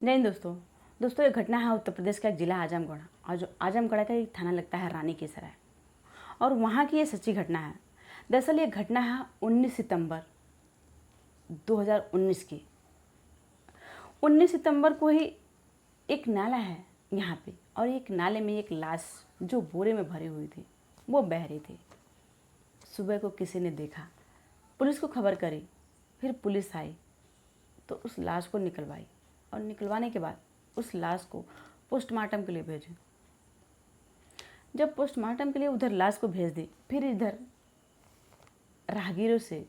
जय हिंद दोस्तों ये घटना है उत्तर प्रदेश का एक जिला आजमगढ़ और जो आजमगढ़ का एक थाना लगता है रानी की सराय और वहाँ की ये सच्ची घटना है। दरअसल ये घटना है 19 सितंबर 2019 की। 19 सितंबर को ही एक नाला है यहाँ पे और एक नाले में एक लाश जो बोरे में भरी हुई थी वो बह रही थी। सुबह को किसी ने देखा, पुलिस को खबर करी, फिर पुलिस आई तो उस लाश को निकलवाई और निकलवाने के बाद उस लाश को पोस्टमार्टम के लिए भेजे। जब पोस्टमार्टम के लिए उधर लाश को भेज दी, फिर इधर राहगीरों से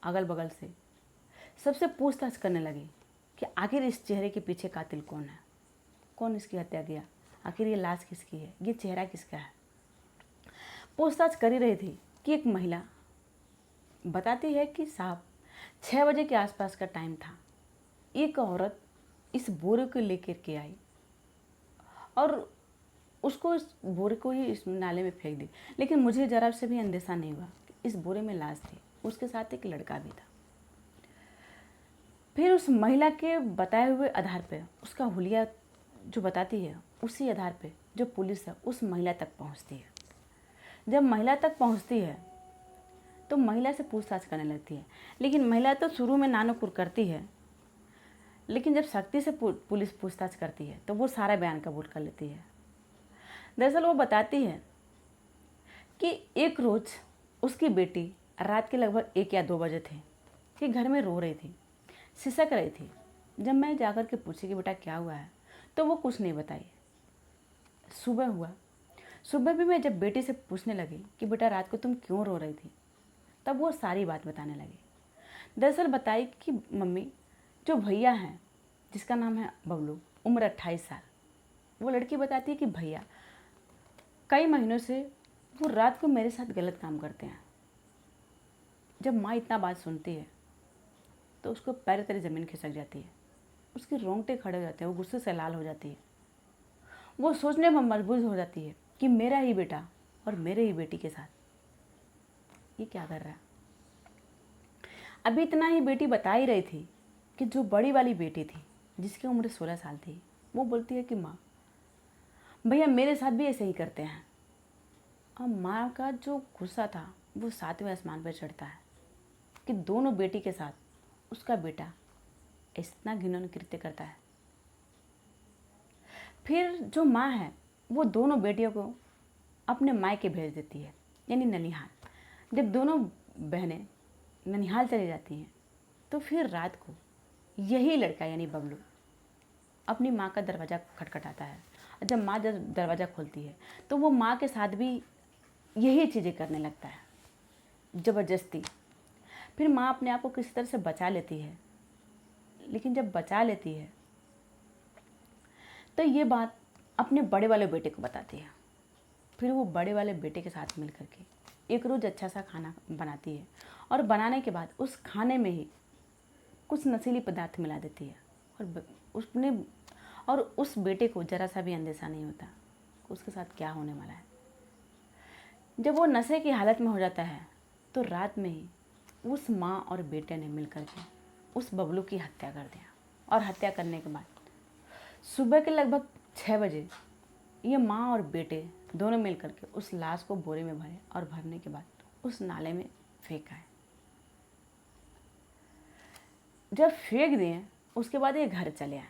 अगल बगल से सबसे पूछताछ करने लगी कि आखिर इस चेहरे के पीछे कातिल कौन है, कौन इसकी हत्या किया, आखिर ये लाश किसकी है, ये चेहरा किसका है। पूछताछ कर ही रही थी कि एक महिला बताती है कि साहब 6 बजे के आसपास का टाइम था, एक औरत इस बोरे को लेकर के आई और उसको इस बोरे को ही इस नाले में फेंक दी। लेकिन मुझे ज़रा से भी अंदेशा नहीं हुआ कि इस बोरे में लाश थी, उसके साथ एक लड़का भी था। फिर उस महिला के बताए हुए आधार पे, उसका हुलिया जो बताती है उसी आधार पे जो पुलिस है उस महिला तक पहुंचती है। जब महिला तक पहुंचती है तो महिला से पूछताछ करने लगती है, लेकिन महिला तो शुरू में नानुकुर करती है, लेकिन जब सख्ती से पुलिस पूछताछ करती है तो वो सारा बयान कबूल कर लेती है। दरअसल वो बताती है कि एक रोज़ उसकी बेटी रात के लगभग 1 या 2 बजे थे कि घर में रो रही थी, सिसक रही थी। जब मैं जाकर के पूछी कि बेटा क्या हुआ है तो वो कुछ नहीं बताई। सुबह हुआ, सुबह भी मैं जब बेटी से पूछने लगी कि बेटा रात को तुम क्यों रो रही थी, तब वो सारी बात बताने लगी। दरअसल बताई कि मम्मी, जो भैया हैं जिसका नाम है बबलू, उम्र 28 साल, वो लड़की बताती है कि भैया कई महीनों से वो रात को मेरे साथ गलत काम करते हैं। जब माँ इतना बात सुनती है तो उसको पैर तले ज़मीन खिसक जाती है, उसके रोंगटे खड़े हो जाते हैं, वो गुस्से से लाल हो जाती है। वो सोचने में मजबूर हो जाती है कि मेरा ही बेटा और मेरे ही बेटी के साथ ये क्या कर रहा है। अभी इतना ही बेटी बता ही रही थी कि जो बड़ी वाली बेटी थी जिसकी उम्र 16 साल थी, वो बोलती है कि माँ भैया मेरे साथ भी ऐसे ही करते हैं। और माँ का जो गुस्सा था वो 7वें आसमान पर चढ़ता है कि दोनों बेटी के साथ उसका बेटा इतना घिनौना कृत्य करता है। फिर जो माँ है वो दोनों बेटियों को अपने मायके भेज देती है, यानी ननिहाल। जब दोनों बहनें ननिहाल चली जाती हैं तो फिर रात को यही लड़का यानी बबलू अपनी माँ का दरवाज़ा खटखटाता है। जब माँ दरवाज़ा खोलती है तो वो माँ के साथ भी यही चीज़ें करने लगता है ज़बरदस्ती। फिर माँ अपने आप को किसी तरह से बचा लेती है, लेकिन जब बचा लेती है तो ये बात अपने बड़े वाले बेटे को बताती है। फिर वो बड़े वाले बेटे के साथ मिल करके एक रोज़ अच्छा सा खाना बनाती है और बनाने के बाद उस खाने में ही कुछ नशीली पदार्थ मिला देती है और उस बेटे को ज़रा सा भी अंदेशा नहीं होता कि उसके साथ क्या होने वाला है। जब वो नशे की हालत में हो जाता है तो रात में ही उस माँ और बेटे ने मिलकर के उस बबलू की हत्या कर दिया। और हत्या करने के बाद सुबह के लगभग 6 बजे ये माँ और बेटे दोनों मिलकर के उस लाश को बोरे में भरे और भरने के बाद उस नाले में फेंका है। जब फेंक दिए उसके बाद ये घर चले आए,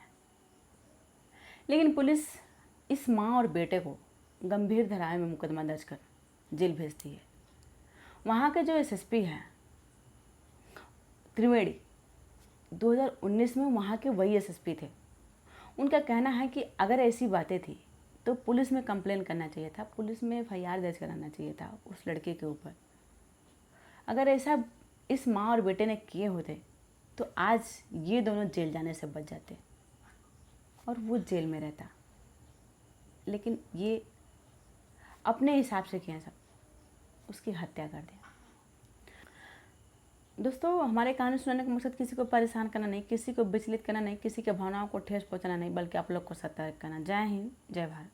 लेकिन पुलिस इस माँ और बेटे को गंभीर धाराओं में मुकदमा दर्ज कर जेल भेजती है। वहाँ के जो एसएसपी हैं त्रिवेणी, 2019 में वहाँ के वही एसएसपी थे। उनका कहना है कि अगर ऐसी बातें थी तो पुलिस में कंप्लेन करना चाहिए था, पुलिस में एफआईआर दर्ज कराना चाहिए था उस लड़के के ऊपर। अगर ऐसा इस माँ और बेटे ने किए होते तो आज ये दोनों जेल जाने से बच जाते और वो जेल में रहता। लेकिन ये अपने हिसाब से किया सब, उसकी हत्या कर दिया। दोस्तों हमारे कहानी सुनाने का मकसद किसी को परेशान करना नहीं, किसी को विचलित करना नहीं, किसी के भावनाओं को ठेस पहुंचाना नहीं, बल्कि आप लोग को सतर्क करना। जय हिंद, जय भारत।